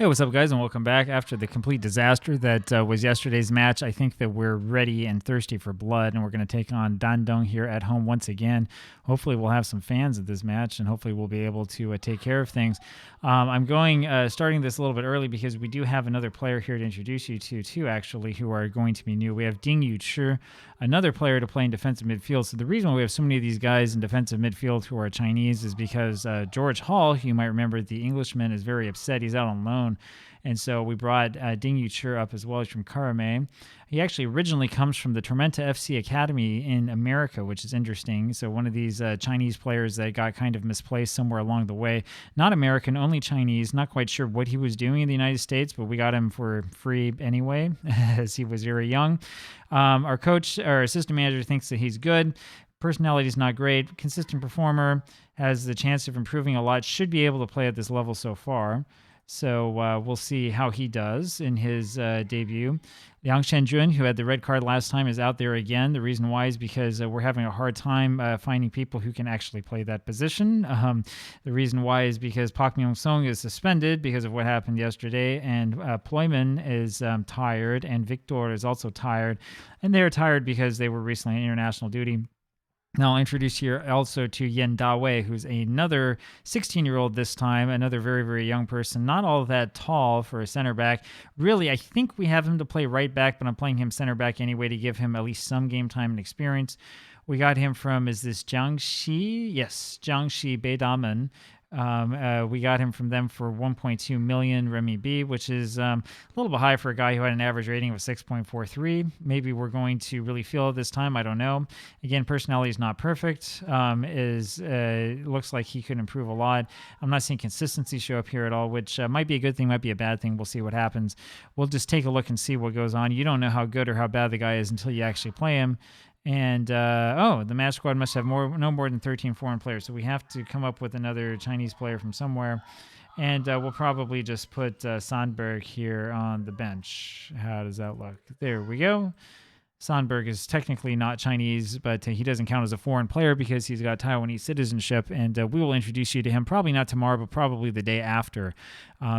Hey, what's up, guys, and welcome back. After the complete disaster that was yesterday's match, I think that we're ready and thirsty for blood, and we're going to take on Dandong here at home once again. Hopefully, we'll have some fans at this match, and hopefully, we'll be able to take care of things. I'm starting this a little bit early because we do have another player here to introduce you to, too, actually, who are going to be new. We have Ding Yuchi, another player to play in defensive midfield. So the reason why we have so many of these guys in defensive midfield who are Chinese is because George Hall, who you might remember, the Englishman, is very upset. He's out on loan. And so we brought Ding Yuchi up as well. He's from Karame. He actually originally comes from the Tormenta FC Academy in America, which is interesting. So one of these Chinese players that got kind of misplaced somewhere along the way. Not American, only Chinese. Not quite sure what he was doing in the United States, but we got him for free anyway, as he was very young. Our assistant manager thinks that he's good. Personality is not great. Consistent performer. Has the chance of improving a lot. Should be able to play at this level so far. So we'll see how he does in his debut. Liang Shenjun, who had the red card last time, is out there again. The reason why is because we're having a hard time finding people who can actually play that position. The reason why is because Park Myung-sung is suspended because of what happened yesterday, and Ployman is tired, and Victor is also tired. And they're tired because they were recently on international duty. Now I'll introduce here also to Yen Dawei, who's another 16-year-old this time, another very, very young person, not all that tall for a center back. Really, I think we have him to play right back, but I'm playing him center back anyway to give him at least some game time and experience. We got him from, is this Jiangxi? Yes, Jiangxi Beidamen. We got him from them for 1.2 million renminbi, which is a little bit high for a guy who had an average rating of 6.43. Maybe we're going to really feel it this time. I don't know. Again, personality is not perfect. Looks like he could improve a lot. I'm not seeing consistency show up here at all, which might be a good thing, might be a bad thing. We'll see what happens. We'll just take a look and see what goes on. You don't know how good or how bad the guy is until you actually play him. And, the match squad must have no more than 13 foreign players. So we have to come up with another Chinese player from somewhere. And we'll probably just put Sandberg here on the bench. How does that look? There we go. Sandberg is technically not Chinese, but he doesn't count as a foreign player because he's got Taiwanese citizenship, and we will introduce you to him probably not tomorrow, but probably the day after,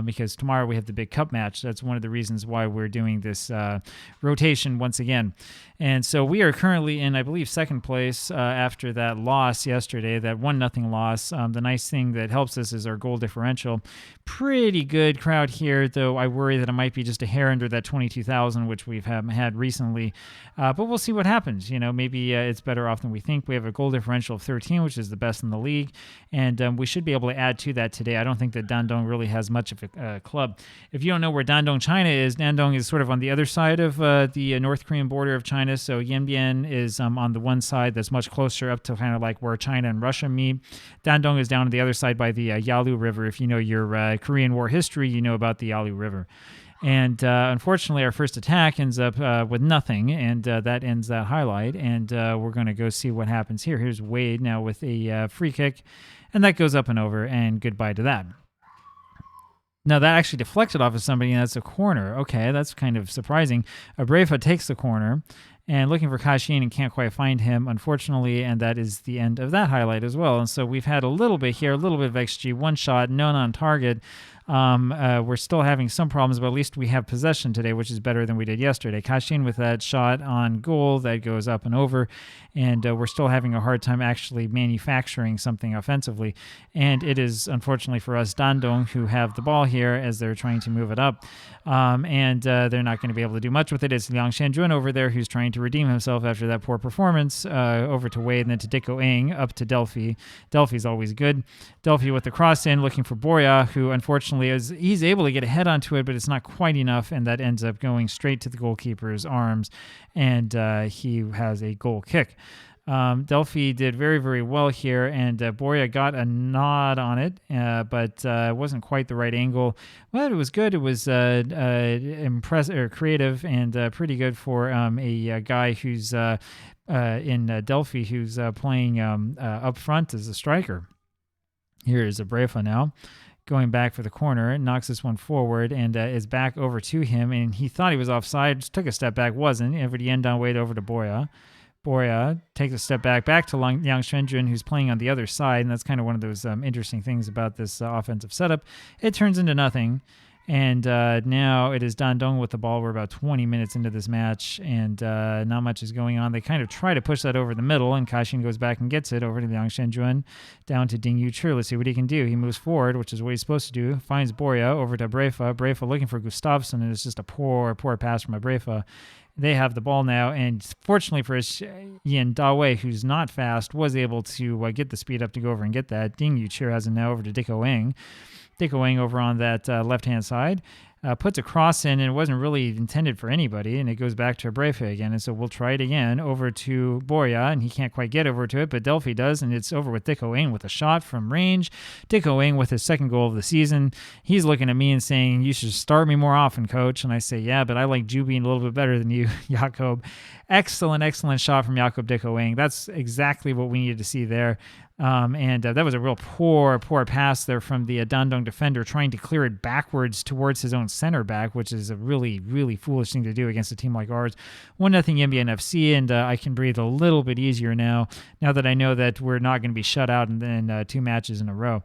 because tomorrow we have the big cup match. That's one of the reasons why we're doing this rotation once again. And so we are currently in, I believe, second place after that loss yesterday, that 1-0 loss. The nice thing that helps us is our goal differential. Pretty good crowd here, though I worry that it might be just a hair under that 22,000, which we've had recently. But we'll see what happens. Maybe it's better off than we think. We have a goal differential of 13, which is the best in the league, and we should be able to add to that today. I don't think that Dandong really has much of a club. If you don't know where Dandong, China is, Dandong is sort of on the other side of the North Korean border of China. So Yanbian is on the one side that's much closer up to kind of like where China and Russia meet. Dandong is down on the other side by the Yalu River. If you know your Korean War history, you know about the Yalu River. And unfortunately, our first attack ends up with nothing, and that ends that highlight. And we're going to go see what happens here. Here's Wade now with a free kick, and that goes up and over, and goodbye to that. Now, that actually deflected off of somebody, and that's a corner. Okay, that's kind of surprising. Abrefa takes the corner, and looking for Kashin and can't quite find him, unfortunately, and that is the end of that highlight as well. And so we've had a little bit here, a little bit of XG, one shot, none on target. We're still having some problems, but at least we have possession today, which is better than we did yesterday. Kashin with that shot on goal that goes up and over, and we're still having a hard time actually manufacturing something offensively. And it is, unfortunately for us, Dandong, who have the ball here as they're trying to move it up, and they're not going to be able to do much with it. It's Liang Shenjun over there who's trying to redeem himself after that poor performance, over to Wade, and then to Dicko Eng, up to Delfi. Delfi's always good. Delfi with the cross in, looking for Borja, who unfortunately he's able to get a head onto it, but it's not quite enough, and that ends up going straight to the goalkeeper's arms, and he has a goal kick. Delphi did very, very well here, and Borja got a nod on it, but it wasn't quite the right angle. But it was good. It was impressive or creative, and pretty good for a guy who's in Delphi who's playing up front as a striker. Here is Abrefa now, going back for the corner, knocks this one forward, and is back over to him, and he thought he was offside, just took a step back, wasn't. Over the end down Wade over to Borja. Borja takes a step back to Liang Shenjun, who's playing on the other side, and that's kind of one of those interesting things about this offensive setup. It turns into nothing, And now it is Dandong with the ball. We're about 20 minutes into this match, and not much is going on. They kind of try to push that over the middle, and Kaixin goes back and gets it over to Liang Shenjun, down to Ding Yuchi. Let's see what he can do. He moves forward, which is what he's supposed to do. Finds Borja over to Brefa. Brefa looking for Gustafsson, and it's just a poor pass from Brefa. They have the ball now, and fortunately for Yin Dawei, who's not fast, was able to get the speed up to go over and get that. Ding Yuchi has it now over to Dicko Ing. Dicko Ing over on that left-hand side. Puts a cross in, and it wasn't really intended for anybody, and it goes back to Brefe again. And so we'll try it again over to Borja, and he can't quite get over to it, but Delfi does, and it's over with Dicko Ing with a shot from range. Dicko Ing with his second goal of the season. He's looking at me and saying, "You should start me more often, coach." And I say, "Yeah, but I like Jubian a little bit better than you, Jakob." Excellent shot from Jakob Dicko Ing. That's exactly what we needed to see there. And that was a real poor pass there from the Dandong defender, trying to clear it backwards towards his own center back, which is a really, really foolish thing to do against a team like ours. 1-0 Yanbian FC, and I can breathe a little bit easier now that I know that we're not going to be shut out in 2 matches in a row.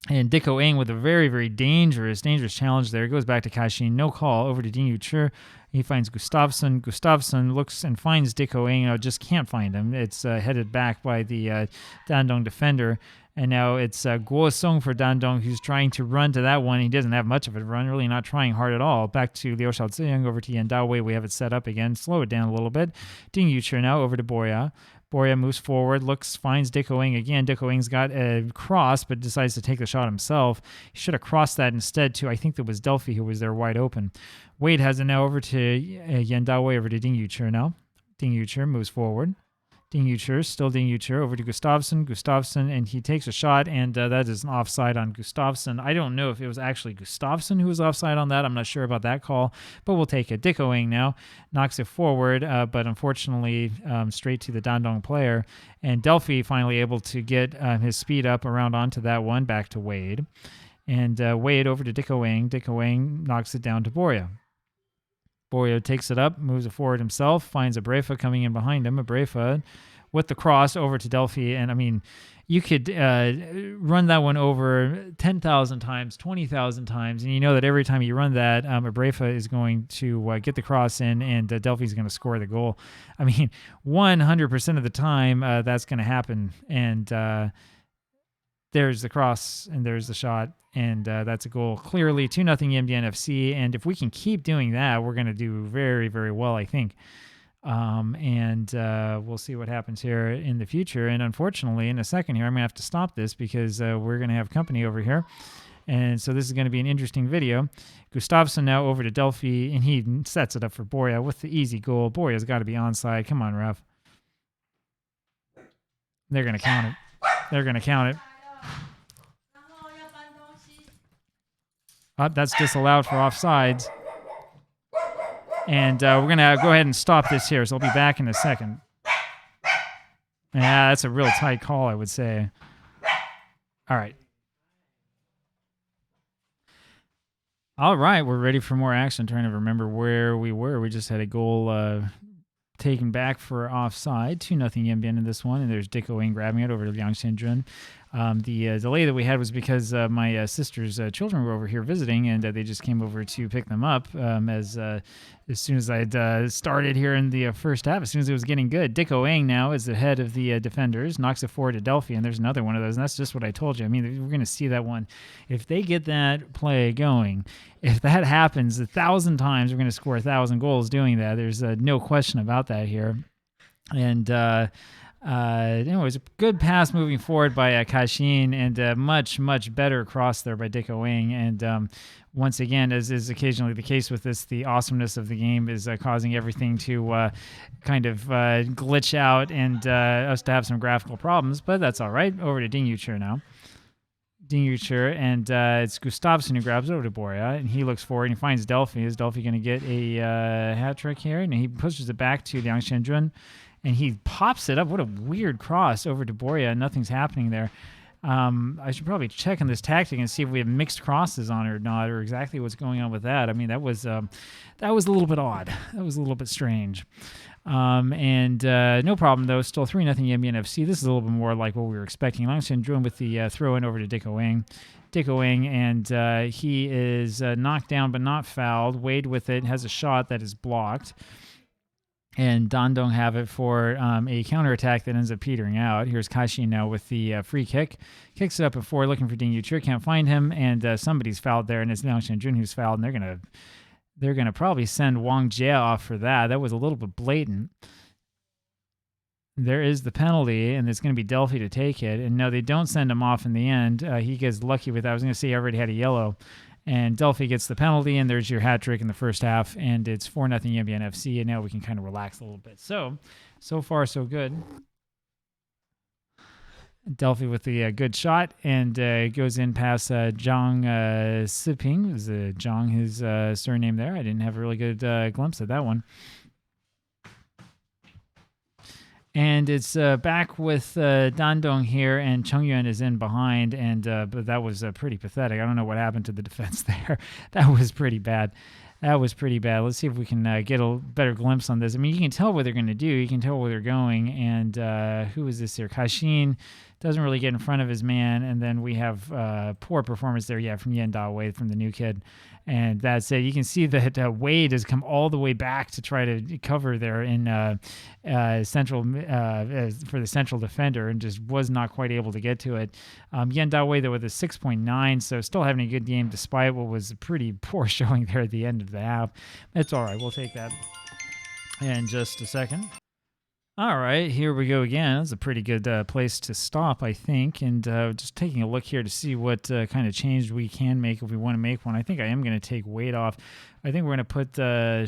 And Dicko Ing with a very, very dangerous challenge there. It goes back to Kaixin. No call over to Ding Yuchi. He finds Gustafsson. Gustafsson looks and finds Dicko Ing. Just can't find him. It's headed back by the Dandong defender. And now it's Guo Song for Dandong, who's trying to run to that one. He doesn't have much of a run, really not trying hard at all. Back to Liu Shaoziyang over to Yan Dawei. We have it set up again. Slow it down a little bit. Ding Yuchi now over to Borja. Borja moves forward, finds Dicko Ing again. Dicko Ing's got a cross, but decides to take the shot himself. He should have crossed that instead to, I think that was Delphi who was there wide open. Wade has it now over to Yan Dawei, over to Ding Yuchi now. Ding Yuchi moves forward. Ding Yuchi over to Gustafsson, and he takes a shot, and that is an offside on Gustafsson. I don't know if it was actually Gustafsson who was offside on that. I'm not sure about that call, but we'll take it. Dicko Ing now knocks it forward, but unfortunately straight to the Dandong player, and Delphi finally able to get his speed up around onto that one, back to Wade. And Wade over to Dicko Ing. Dicko Ing knocks it down to Borja. Borja takes it up, moves it forward himself, finds Brefa coming in behind him. Brefa with the cross over to Delphi. And I mean, you could run that one over 10,000 times, 20,000 times, and you know that every time you run that, Brefa is going to get the cross in, and Delphi's going to score the goal. I mean, 100% of the time that's going to happen. And there's the cross, and there's the shot. And that's a goal. Clearly, 2-0 Yanbian FC. And if we can keep doing that, we're going to do very, very well, I think. And we'll see what happens here in the future. And unfortunately, in a second here, I'm going to have to stop this because we're going to have company over here. And so this is going to be an interesting video. Gustafsson now over to Delphi, and he sets it up for Borja with the easy goal. Borja's got to be onside. Come on, ref. They're going to count it. That's disallowed for offsides. And we're going to go ahead and stop this here, so I'll be back in a second. Yeah, that's a real tight call, I would say. All right. All right, we're ready for more action. I'm trying to remember where we were. We just had a goal taken back for offside. 2-0 Yanbian in this one, and there's Dicko Ing grabbing it over to Liang Shenjun. The delay that we had was because my sister's children were over here visiting, and they just came over to pick them up as soon as I'd started here in the first half, as soon as it was getting good. Dicko Ing now is the head of the defenders, knocks it forward to Delphi, and there's another one of those, and that's just what I told you. I mean, we're going to see that one. If they get that play going, if that happens 1,000 times, we're going to score 1,000 goals doing that. There's no question about that here. And anyways, a good pass moving forward by Kaixin, and much, much better cross there by Dicko Ing. And once again, as is occasionally the case with this, the awesomeness of the game is causing everything to kind of glitch out and us to have some graphical problems, but that's all right. Over to Ding Yuchi now. Ding Yuchi, and it's Gustafsson who grabs over to Borja, and he looks forward and he finds Delphi. Is Delphi going to get a hat trick here? And he pushes it back to Liang Shenjun, and he pops it up. What a weird cross over to Borja. Nothing's happening there. I should probably check on this tactic and see if we have mixed crosses on it or not, or exactly what's going on with that. I mean, that was a little bit odd. That was a little bit strange. And no problem, though. Still 3-0 Yanbian FC. This is a little bit more like what we were expecting. Langshan Druin with the throw-in over to Dick Oeng. And he is knocked down but not fouled. Wade with it, has a shot that is blocked. And Dandong have it for a counterattack that ends up petering out. Here's Kashi now with the free kick. Kicks it up at 4, looking for Ding Yuchir. Can't find him, and somebody's fouled there, and it's now Shandrun who's fouled, and they're gonna probably send Wang Jie off for that. That was a little bit blatant. There is the penalty, and it's going to be Delphi to take it. And no, they don't send him off in the end. He gets lucky with that. I was going to say he already had a yellow. And Delphi gets the penalty, and there's your hat trick in the first half. And it's 4-0 Yanbian FC, and now we can kind of relax a little bit. So far, so good. Delphi with the good shot, and goes in past Zhang Siping. Was Zhang his surname there? I didn't have a really good glimpse at that one. And it's back with Dandong here, and Chongyuan is in behind, and but that was pretty pathetic. I don't know what happened to the defense there. That was pretty bad. Let's see if we can get a better glimpse on this. I mean, you can tell what they're going to do. You can tell where they're going. And who is this here? Kashin doesn't really get in front of his man. And then we have poor performance there, from Yen Da-wei, from the new kid. And that's it. You can see that Wade has come all the way back to try to cover there in central for the central defender, and just was not quite able to get to it. Yen Da-wei, though, with a 6.9, so still having a good game despite what was a pretty poor showing there at the end of the half. It's all right. We'll take that in just a second. All right, here we go again. That's a pretty good place to stop, I think. And just taking a look here to see what kind of change we can make if we want to make one. I think I am going to take Wade off. I think we're going to put Shui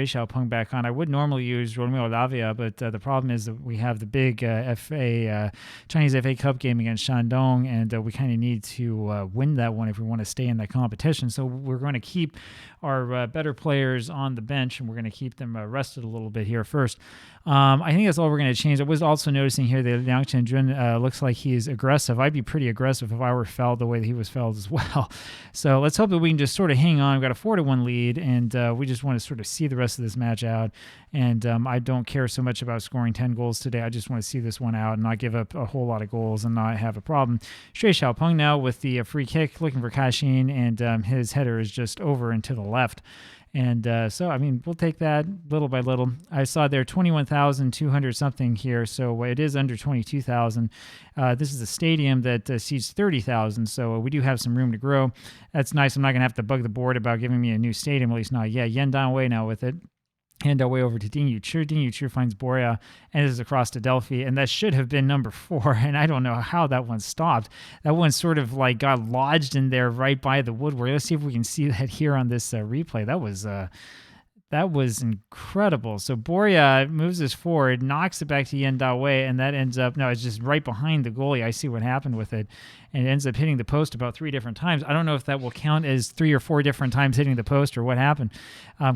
Xiaopeng back on. I would normally use Romeo Lavia, but the problem is that we have the big Chinese FA Cup game against Shandong, and we kind of need to win that one if we want to stay in that competition. So we're going to keep our better players on the bench, and we're going to keep them rested a little bit here first. I think that's all we're going to change. I was also noticing here that Liang Chenjun looks like he's aggressive. I'd be pretty aggressive if I were fouled the way that he was fouled as well. So let's hope that we can just sort of hang on. We've got a 4-1 lead, and we just want to sort of see the rest of this match out. And I don't care so much about scoring 10 goals today. I just want to see this one out and not give up a whole lot of goals and not have a problem. Shui Xiaopeng now with the free kick, looking for Kashin, and his header is just over and to the left. And so, I mean, we'll take that little by little. I saw there 21,200 something here, so it is under 22,000. This is a stadium that seats 30,000, so we do have some room to grow. That's nice. I'm not going to have to bug the board about giving me a new stadium, at least not yet. Yan Dan-wei now with it. Hand our way over to Ding Yuchir. Ding Yuchir finds Boria and is across to Delphi, and that should have been number 4, and I don't know how that one stopped. That one sort of like got lodged in there right by the woodwork. Let's see if we can see that here on this replay. That was incredible. So Boria moves this forward, knocks it back to Yen Da-wei, and that ends up, no, it's just right behind the goalie. I see what happened with it. And it ends up hitting the post about 3 different times. I don't know if that will count as 3 or 4 different times hitting the post or what happened.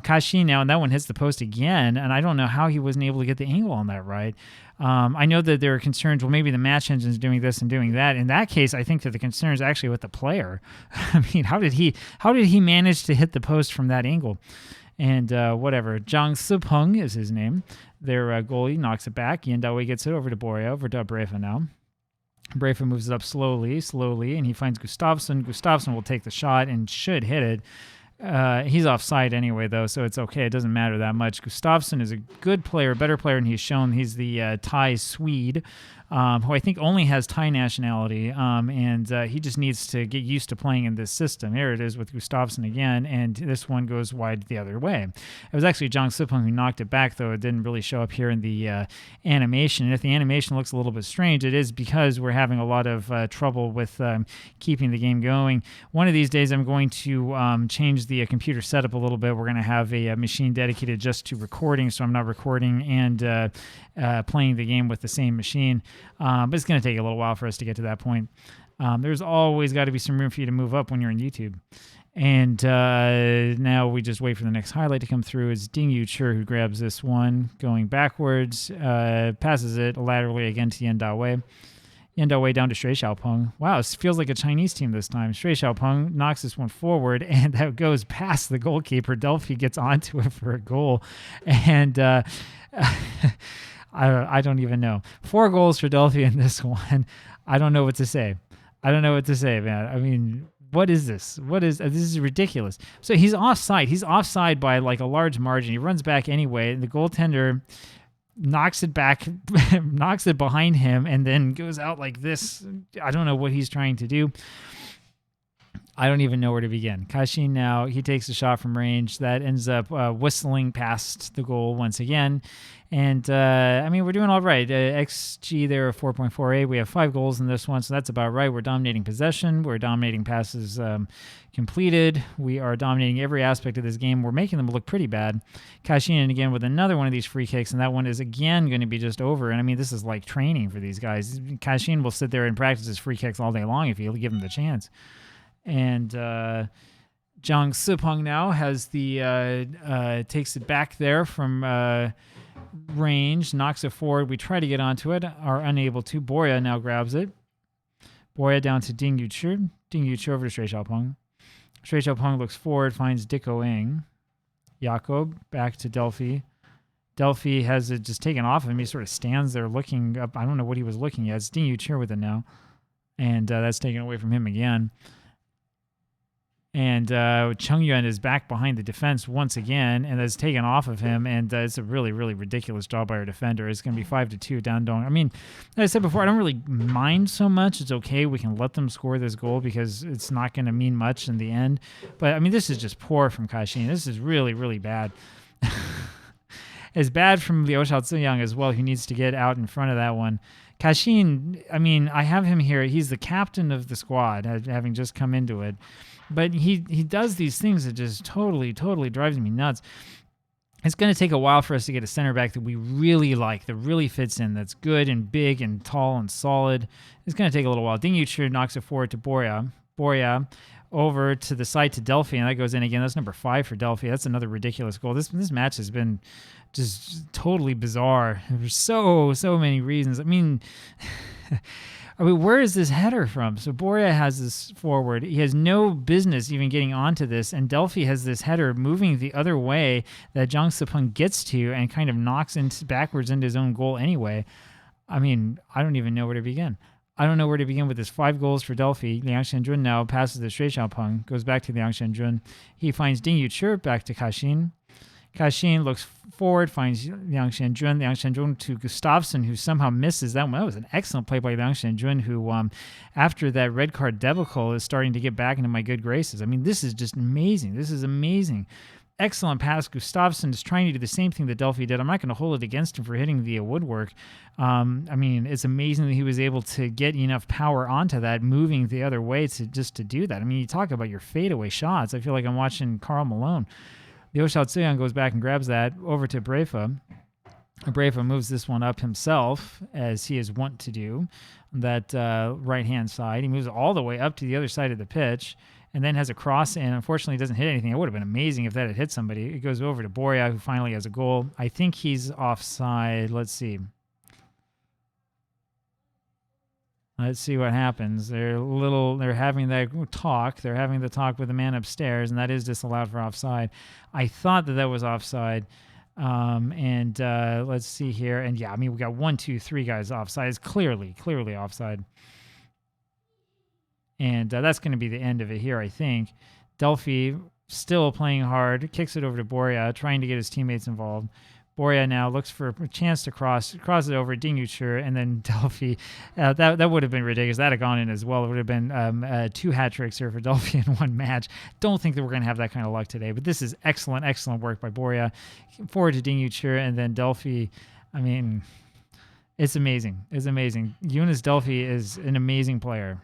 Kashi now, and that one hits the post again, and I don't know how he wasn't able to get the angle on that right. I know that there are concerns, well, maybe the match engine's doing this and doing that. In that case, I think that the concern is actually with the player. I mean, how did he manage to hit the post from that angle? And whatever. Zhang Sipeng is his name. Their goalie knocks it back. Yen Da-wei gets it over to Boria, over to Brefa now. Brefa moves it up slowly, and he finds Gustafsson. Gustafsson will take the shot and should hit it. He's offside anyway, though, so it's okay. It doesn't matter that much. Gustafsson is a good player, better player than he's shown. He's the Thai Swede, who I think only has Thai nationality, and he just needs to get used to playing in this system. Here it is with Gustafsson again, and this one goes wide the other way. It was actually Zhang Sipeng who knocked it back, though. It didn't really show up here in the animation. And if the animation looks a little bit strange, it is because we're having a lot of trouble with keeping the game going. One of these days, I'm going to change the computer setup a little bit. We're going to have a machine dedicated just to recording, so I'm not recording and playing the game with the same machine. But it's going to take a little while for us to get to that point. There's always got to be some room for you to move up when you're on YouTube. And now we just wait for the next highlight to come through. It's Ding Yuchir who grabs this one, going backwards, passes it laterally again to Yen Da-wei. Yandawei down to Shui Xiaopeng. Wow, it feels like a Chinese team this time. Shui Xiaopeng knocks this one forward, and that goes past the goalkeeper. Delfi gets onto it for a goal. And I don't even know. 4 goals for Delfi in this one. I don't know what to say. Man. I mean, what is this? This is ridiculous. So he's offside. He's offside by like a large margin. He runs back anyway, and the goaltender knocks it back, knocks it behind him, and then goes out like this. I don't know what he's trying to do. I don't even know where to begin. Kashin now, he takes a shot from range that ends up whistling past the goal once again. And, I mean, we're doing all right. XG there of 4.48. We have 5 goals in this one, so that's about right. We're dominating possession. We're dominating passes completed. We are dominating every aspect of this game. We're making them look pretty bad. Kashin again with another one of these free kicks, and that one is again going to be just over. And, I mean, this is like training for these guys. Kashin will sit there and practice his free kicks all day long if you give him the chance. And Zhang Sipeng now has the takes it back there from range, knocks it forward. We try to get onto it, are unable to. Borja now grabs it. Borja down to Ding Yuchi. Ding Yuchi over to Shui Xiaopeng. Shui Xiaopeng looks forward, finds Dicko Eng. Jakob back to Delfi. Delfi has it just taken off of him. He sort of stands there looking up. I don't know what he was looking at. It's Ding Yuchi with it now. And that's taken away from him again. And Cheng Yuan is back behind the defense once again, and that's taken off of him. And it's a really, really ridiculous job by our defender. It's going to be 5-2 Dandong. I mean, like I said before, I don't really mind so much. It's okay. We can let them score this goal because it's not going to mean much in the end. But, I mean, this is just poor from Kashin. This is really, really bad. It's bad from Liu Shaoziyang as well, who needs to get out in front of that one. Kashin, I mean, I have him here. He's the captain of the squad, having just come into it. But he does these things that just totally drives me nuts. It's going to take a while for us to get a center back that we really like, that really fits in, that's good and big and tall and solid. It's going to take a little while. Ding Yuchi knocks it forward to Borja. Borja over to the side to Delfi, and that goes in again. That's number 5 for Delfi. That's another ridiculous goal. This match has been just totally bizarre for so many reasons. I mean, where is this header from? So Borja has this forward. He has no business even getting onto this, and Delfi has this header moving the other way that Zhang Sipeng gets to and kind of knocks backwards into his own goal anyway. I mean, I don't even know where to begin. I don't know where to begin with this. 5 goals for Delfi. Liang Xianjun now passes to Shui Xiaopeng, goes back to Liang Xianjun. He finds Ding Yuchi back to Kashin. Kashin looks forward, finds Liang Xianjun. Liang Xianjun to Gustafsson, who somehow misses that one. That was an excellent play by Liang Xianjun, who, after that red card debacle, is starting to get back into my good graces. I mean, this is just amazing. This is amazing. Excellent pass. Gustafsson is trying to do the same thing that Delfi did. I'm not going to hold it against him for hitting the woodwork. I mean, it's amazing that he was able to get enough power onto that, moving the other way to do that. I mean, you talk about your fadeaway shots. I feel like I'm watching Karl Malone. Liu Shaoziyang goes back and grabs that over to Brefa. Brefa moves this one up himself, as he is wont to do, that right-hand side. He moves all the way up to the other side of the pitch, and then has a cross, and unfortunately doesn't hit anything. It would have been amazing if that had hit somebody. It goes over to Borja, who finally has a goal. I think he's offside. Let's see. Let's see what happens. They're having that talk. They're having the talk with the man upstairs, and that is disallowed for offside. I thought that was offside. Let's see here. And yeah, I mean, we got 1, 2, 3 guys offside. It's clearly offside. And that's going to be the end of it here, I think. Delfi still playing hard, kicks it over to Borja, trying to get his teammates involved. Borja now looks for a chance to cross it over Ding Yuchi, and then Delfi. That would have been ridiculous. That had gone in as well. It would have been 2 hat tricks here for Delfi in one match. Don't think that we're going to have that kind of luck today, but this is excellent work by Borja. Forward to Ding Yuchi, and then Delfi. I mean, it's amazing. Younes Delfi is an amazing player.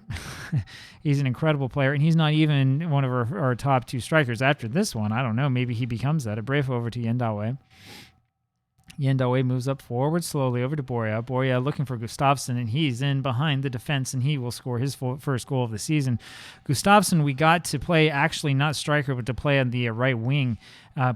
He's an incredible player, and he's not even one of our top 2 strikers after this one. I don't know. Maybe he becomes that. A brave over to Yandawei. Yendawe moves up forward slowly over to Borja. Borja looking for Gustafsson, and he's in behind the defense, and he will score his first goal of the season. Gustafsson, we got to play actually not striker, but to play on the right wing.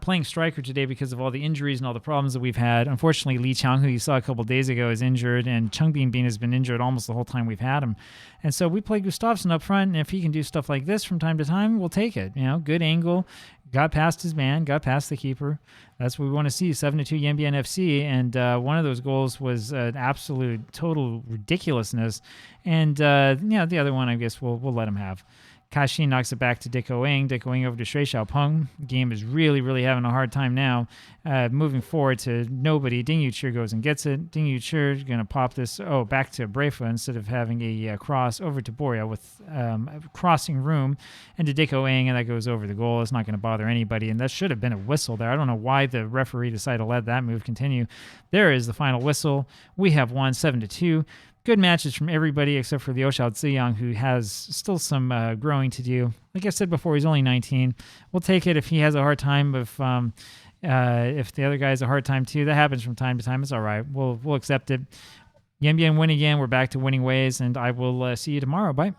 Playing striker today because of all the injuries and all the problems that we've had. Unfortunately, Li Qiang, who you saw a couple days ago, is injured, and Chung Binbin has been injured almost the whole time we've had him. And so we play Gustafsson up front, and if he can do stuff like this from time to time, we'll take it. Good angle, got past his man, got past the keeper. That's what we want to see, 7-2 Yanbian FC, and one of those goals was an absolute total ridiculousness. And the other one, I guess we'll let him have. Kashin knocks it back to Dicko Ing. Dicko Ing over to Shui Xiaopeng. Game is really, really having a hard time now. Moving forward to nobody. Ding Yuchi goes and gets it. Ding Yuchi is going to pop this back to Brefa instead of having a cross over to Borja with crossing room and to Dicko Ing, and that goes over the goal. It's not going to bother anybody, and that should have been a whistle there. I don't know why the referee decided to let that move continue. There is the final whistle. We have won 7-2. Good matches from everybody except for the Oshao Ziyang, who has still some growing to do. Like I said before, he's only 19. We'll take it if he has a hard time. If the other guy has a hard time too, that happens from time to time. It's all right. We'll accept it. Yanbian win again. We're back to winning ways, and I will see you tomorrow. Bye.